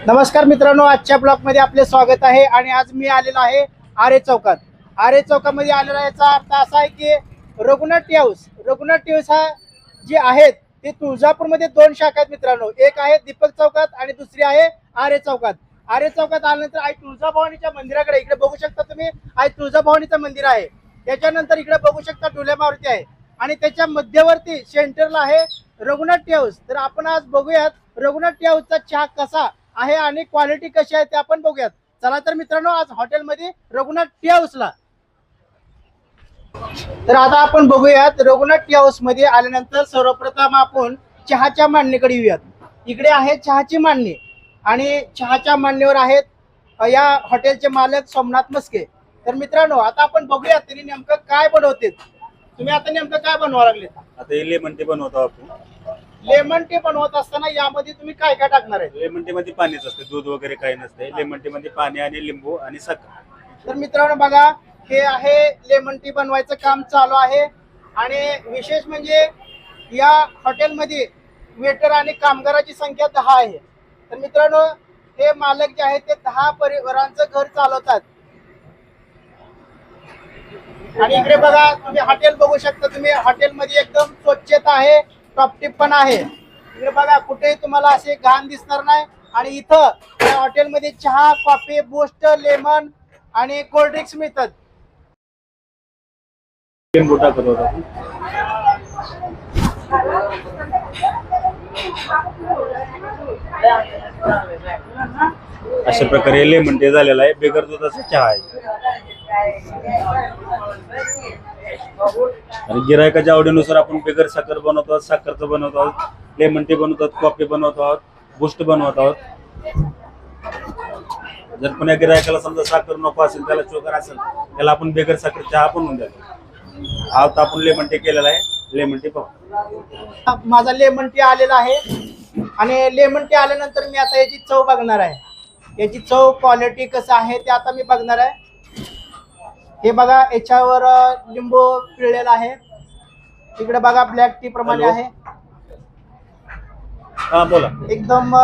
नमस्कार मित्रांनो, आजच्या ब्लॉग मध्ये आपले स्वागत आहे। आणि आज मी आलेलो आहे आरे चौकात। आरे चौकामध्ये आलेला याचा अर्थ असा आहे की रघुनाथ टी हाऊस हा जे आहेत ते तुळजापूरमध्ये दोन शाखा आहेत मित्रांनो। एक आहे दीपक चौकात आणि दुसरी आहे आरे चौकात। आरे चौकात आल्यानंतर आई तुळजाभवानीच्या मंदिराकडे इकडे बघू शकता तुम्ही, आई तुळजाभवानीचं मंदिर आहे। त्याच्यानंतर इकडे बघू शकता डुल्या मारुती आहे आणि त्याच्या मध्यवर्ती सेंटरला आहे रघुनाथ टी हाऊस। तर आपण आज बघूयात रघुनाथ टी हाऊसचा चहा कसा आहे आणि क्वालिटी कशी आहे ते आपण बघूयात। चला तर मित्रांनो, आज हॉटेलमध्ये रघुनाथ टी हाऊसला। तर आता आपण बघूयात रघुनाथ टी हाऊस मध्ये आल्यानंतर सर्वप्रथम आपण चहाच्या मांडणीकडे येऊयात। इकडे आहे चहाची मांडणी आणि चहाच्या मांडणीवर आहेत या हॉटेलचे मालक सोमनाथ मस्के। तर मित्रांनो, आता आपण बघूयात त्यांनी नेमकं काय बनवते। तुम्ही आता नेमकं काय बनवा लागले? आता लेमन टी बनवतो आपण। लेमन टी बनवत असताना यामध्ये तुम्ही काय काय टाकणार आहे? लेमन टी मध्ये पाणीच असते, दूध वगैरे काही नसते। लेमन टी मध्ये पाणी आणि लिंबू आणि साखर। तर मित्रांनो बघा, हे आहे लेमन टी बनवायचं काम चालू आहे। आणि विशेष म्हणजे या हॉटेलमध्ये वेटर आणि कामगाराची संख्या 10 आहे। तर मित्रांनो, हे मालक जे आहेत ते 10 परिवारांचं घर चालवतात। आणि इकडे बघा, तुम्ही हॉटेल बघू शकता। तुम्ही हॉटेलमध्ये एकदम स्वच्छता आहे, टॉपटिप पण आहे। इकडे बघा, कुठेही तुम्हाला असे घाण दिसणार नाही। आणि इथं या हॉटेलमध्ये चहा, कॉफी, बूस्ट, लेमन आणि कोल्ड ड्रिंक्स मिळतात। लिंबू टाकत होता। अशा प्रकारे लेमन टी झालेला आहे। बिगर दुधाचा चहा आहे आणि गिरायकाच्या आवडीनुसार आपण बिगर साखर बनवतो आहोत, साखरचं बनवतो आहोत, लेमन टी बनवतो आहोत, कॉफी बनवतो आहोत, बूस्ट बनवतो आहोत। जर पुण्या गिरायकाला समजा साखर नको असेल, त्याला शुगर असेल, त्याला आपण बिगर साखर चहा बनवून देतो। आता आपण लेमन टी केलेला आहे। लेमन टी पाहू। माझा लेमन टी आलेला आहे आणि लेमन टी आल्यानंतर मी आता याची चव बघणार आहे। याची चव, क्वालिटी कसं आहे ते आता मी बघणार आहे। हे बघा, याच्यावर लिंबू पिळलेला आहे। इकडे बघा, ब्लॅक टी प्रमाणे आहे। हा बोला। एकदम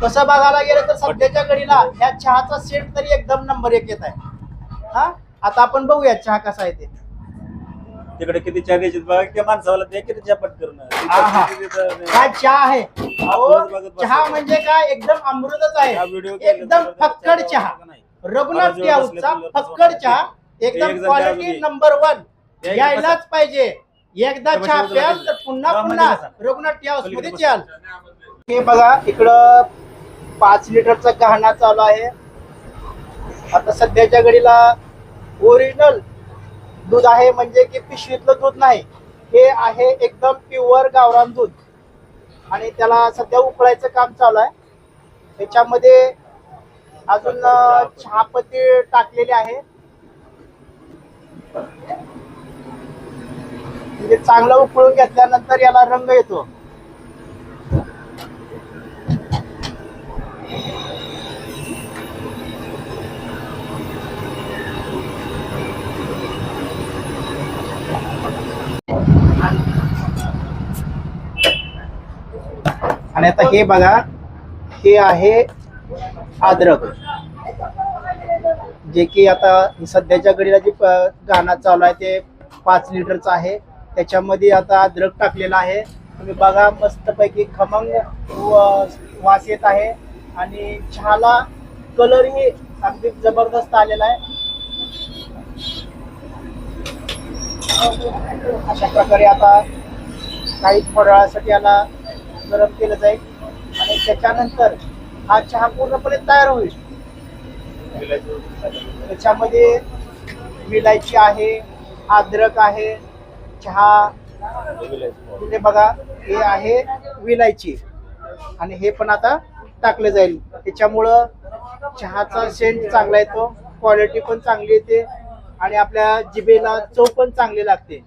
कसं बघायला गेलं तर सध्याच्या घडीला ह्या चहाचा सेट तरी एकदम नंबर 1 येत आहे। हा, आता आपण बघूया चहा कसा आहे ते। तिकडे किती चहा द्यायचे बघा, त्या माणसाला ते किती चहा पटकन काय चहा आहे? चहा म्हणजे काय, एकदम अमृतच आहे। एकदम फक्कड चहा, रघुनाथ टी हाऊसचा फक्कड चहा, एकदम क्वालिटी नंबर 1। यायलाच पाहिजे। एकदा चहा प्याल तर पुन्हा पुन्हा रघुनाथ टी हाऊस मध्ये चल। हे बघा, इकडं 5 लिटरचा गहाणा चालू आहे। आता सध्याच्या घडीला ओरिजिनल दूध आहे, म्हणजे की पिशवीतलं दूध नाही, हे आहे एकदम प्युअर गावरान दूध। आणि त्याला सध्या उकळायचं काम चालू आहे। त्याच्यामध्ये अजून चहापत्ती टाकलेली आहे, म्हणजे चांगलं उकळून घेतल्यानंतर याला रंग येतो। आणि आता हे बघा, हे आहे अद्रक, जे की आता सध्याच्या घडीला जे गाणं चालू आहे ते 5 लिटरचं आहे। त्याच्यामध्ये आता अद्रक टाकलेला आहे। तुम्ही बघा, मस्तपैकी खमंग वास येत आहे आणि चहाला कलरही अगदी जबरदस्त आलेला आहे। अशा प्रकारे आता काही थोड्या वेळासाठी याला गरम केलं जाईल आणि त्याच्यानंतर हा चहा पूर्णपणे तयार होईल। त्याच्यामध्ये विलायची आहे, अद्रक आहे, चहा, हे बघा, हे आहे विलायची आणि हे पण आता टाकलं जाईल। त्याच्यामुळं चहाचा सेंट चांगला येतो, क्वालिटी पण चांगली येते आणि आपल्या जिभेला चव पण चांगली लागते।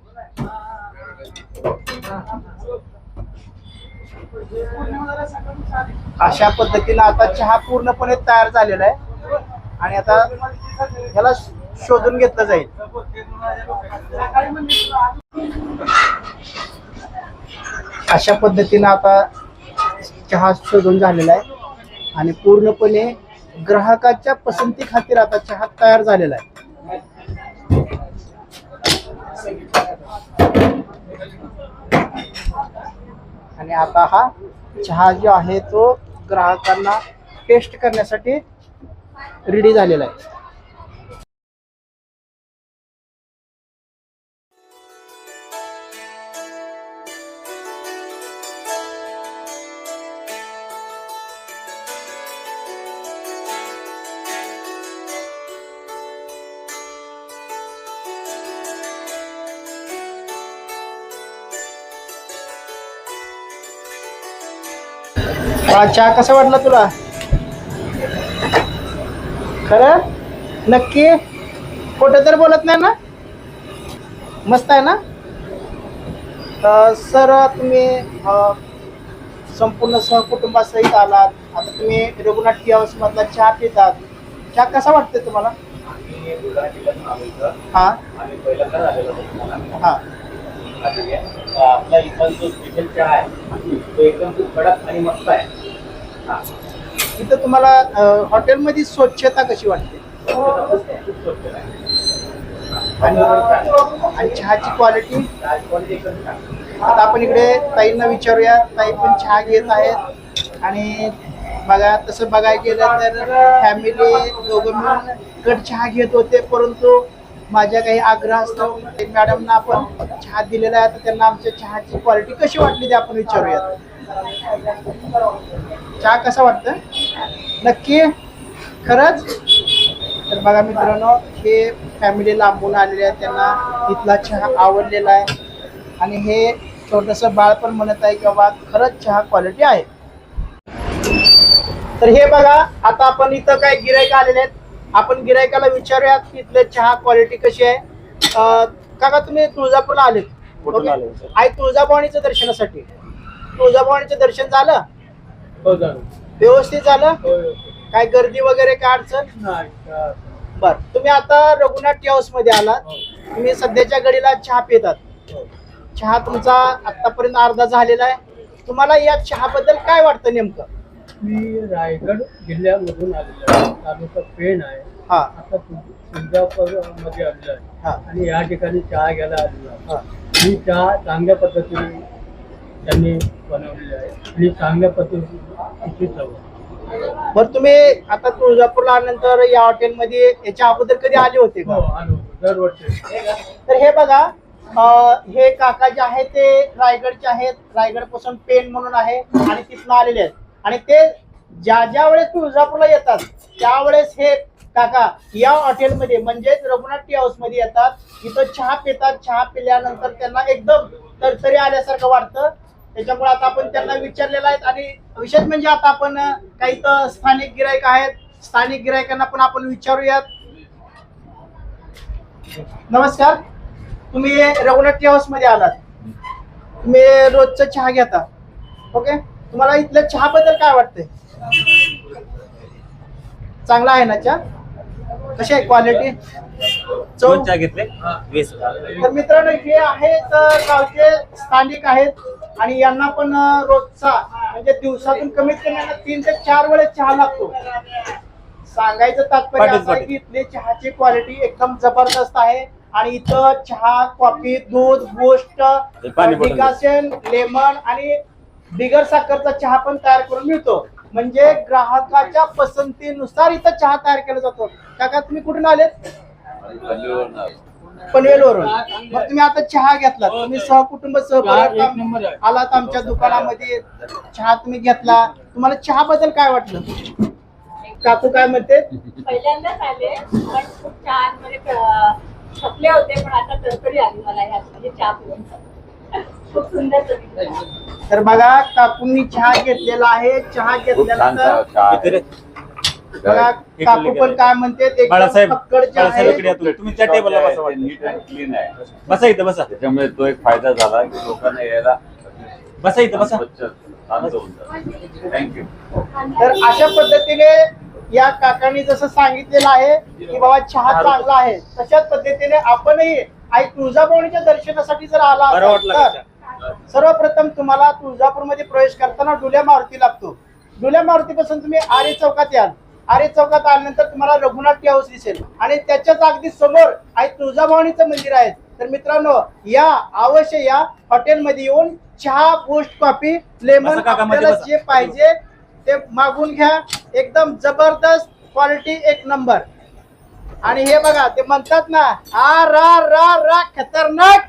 अशा पद्धतीने आता चहा पूर्णपणे तयार झालेला आहे आणि आता ह्याला शोधून घेतलं जाईल। अशा पद्धतीने आता चहा शोधून झालेला आहे। आणि पूर्णपणे ग्राहकाच्या पसंती खातीर आता चहा तयार झालेला आहे. आणि आता हा चहा जो आहे तो ग्राहकांना टेस्ट करण्यासाठी रेडी झालेला आहे. हा चहा कसा वाटला तुला? खरं नक्की खोटं तर बोलत नाही ना? मस्त आहे ना? सर तुम्ही संपूर्ण सहकुटुंबासहित आलात. आता तुम्ही रघुनाथ टी हाऊस मधला चहा पितात. चहा कसा वाटतोय तुम्हाला? हा हा आपला इथं जो स्पेशल चहा आहे तो एकदम खूप कडक आणि मस्त आहे. इथं तुम्हाला हॉटेलमध्ये स्वच्छता कशी वाटते? खूप स्वच्छ आहे. आणि चहाची क्वालिटी? क्वालिटी एकदम छान. आता आपण इकडे ताईंना विचारूया. ताई पण चहा घेत आहेत. आणि बघा तसं बघायला गेलं तर फॅमिली दोघं मिळून कट चहा घेत होते, परंतु माझ्या काही आग्रह असतो मॅडमना आपण चहा दिलेला आहे, तर त्यांना आमच्या चहाची क्वालिटी कशी वाटली ते आपण विचारूयात. चहा कसा वाटतं? नक्की खरंच? तर बघा मित्रांनो, हे फॅमिली लांबून आलेले आहे, त्यांना इथला चहा आवडलेला आहे. आणि हे छोटंसं बाळ पण म्हणत आहे की बाबा खरंच चहा क्वालिटी आहे. तर हे बघा, आता आपण इथं काय गिरायक आलेले आहेत, आपण गिरायकाला विचारूयात की इथलं चहा क्वालिटी कशी आहे. काका तुम्ही तुळजापूरला आलेत? कुठून आले? आई तुळजाभवानीचं दर्शनासाठी. तुळजाभवानीचं दर्शन झालं? हो झालं. व्यवस्थित झालं? हो. काय गर्दी वगैरे काय अडचण? नाही. बर, तुम्ही आता रघुनाथ टी हाऊस मध्ये आलात. तुम्ही सध्याच्या घडीला चहा पितात. चहा तुमचा आतापर्यंत अर्धा झालेला आहे. तुम्हाला या चहाबद्दल काय वाटतं नेमकं? मी रायगड जिल्ह्यामधून आलेलो आहे. तालुका पेण आहे. हा आता तुळजापूर मध्ये आलेलो आहे. हा आणि या ठिकाणी चहा घ्यायला आलेलो आहे. हा. ही चहा चांगल्या पद्धतीने त्यांनी बनवलेली आहे आणि चांगल्या पद्धतीची चव आहे. बरं, तुम्ही आता तुळजापूरला आल्यानंतर या हॉटेलमध्ये याच्या अगोदर कधी आले होते हो, का? आलो दरवर्षी. तर हे बघा, हे काका जे आहे ते रायगडचे आहेत. रायगड पासून पेण म्हणून आहे आणि तिथनं आलेले आहेत. आणि ते ज्या वेळेस तुळजापूरला येतात त्यावेळेस हे काका या हॉटेलमध्ये म्हणजेच रघुनाथ टी हाऊस मध्ये येतात. इथं चहा पितात. चहा पिल्यानंतर त्यांना एकदम तरतरी आल्यासारखं वाटतं. त्याच्यामुळे आता आपण त्यांना विचारलेलं आहे. आणि विशेष म्हणजे आता आपण काही तर स्थानिक गिरायक आहेत, स्थानिक गिरायकांना पण आपण विचारूयात. नमस्कार, तुम्ही रघुनाथ टी हाऊस मध्ये आलात. तुम्ही रोजचं चहा घेता, ओके? तुम्हाला इथल्या चहा बद्दल काय वाटतंय? चांगला आहे ना चहा? कशी आहे क्वालिटी? चव? चहा घेतले 20. तर मित्रांनो, हे आहेत गावचे स्थानिक आहेत आणि यांना पण रोजचा म्हणजे दिवसातून कमीत कमी 3 ते 4 वेळेस चहा लागतो. सांगायचं तात्पर्य असं आहे की इथली चहाची क्वालिटी एकदम जबरदस्त आहे. आणि इथं चहा, कॉफी, दूध, बूस्ट, डिकाशन, लेमन आणि बिगर साखरचा चहा पण तयार करून मिळतो. म्हणजे ग्राहकाच्या पसंतीनुसार इथं चहा तयार केला जातो. काका तुम्ही कुठून आलेत? पनवेलवरून. मग तुम्ही आता चहा घेतला, तुम्ही सहकुटुंब सहपरिवार आलात आमच्या दुकानामध्ये. चहा तुम्ही घेतला, तुम्हाला चहा बद्दल काय वाटलं? काकू काय म्हणते? पहिल्यांदाच आले पण खूप छान, म्हणजे थकले होते पण आता तरतरी आली मला ह्यात म्हणजे चहा पिऊन. खूप सुंदर चविष्ट. तर बघा, काकूंनी चहा घेतलेला आहे. चहा घेतल्यानंतर बघा काकू पण काय म्हणते, बाळासाहेब, फक्कड चहा आहे. बाळासाहेब इकडे या तुम्ही. तुम्ही त्या टेबलला बसा. नीट अँड क्लीन आहे. बसा इथं, बसा. त्याच्यामुळे तो एक फायदा झाला की लोकांना यायला बसा इथं, बसा. स्वच्छ शांत होऊन जातं. थँक्यू. तर अशा पद्धतीने या काकांनी जसं सांगितलेलं आहे की बाबा चहा चांगला आहे, तशाच पद्धतीने आपणही आई तुळजाभवानीच्या दर्शनासाठी जर आला बरं वाटलं का असाल तर सर्वप्रथम तुम्हाला तुळजापूरमध्ये प्रवेश करताना डुल्या मारुती लागतो. जुल्या मारुतीपासून तुम्ही आरे चौकात याल. आरे चौकात आल्यानंतर तुम्हाला रघुनाथ टी हाऊस दिसेल आणि त्याच्याच अगदी समोर आई तुळजाभवानीचं मंदिर आहे. तर मित्रांनो या अवश्य या हॉटेलमध्ये येऊन चहा, बूस्ट, कॉफी, लेमन बसा काका, मध्ये आपल्याला बसा. जे पाहिजे ते मागून घ्या. एकदम जबरदस्त क्वालिटी, एक नंबर. आणि हे बघा ते म्हणतात ना, आ रा रा रा खतरनाक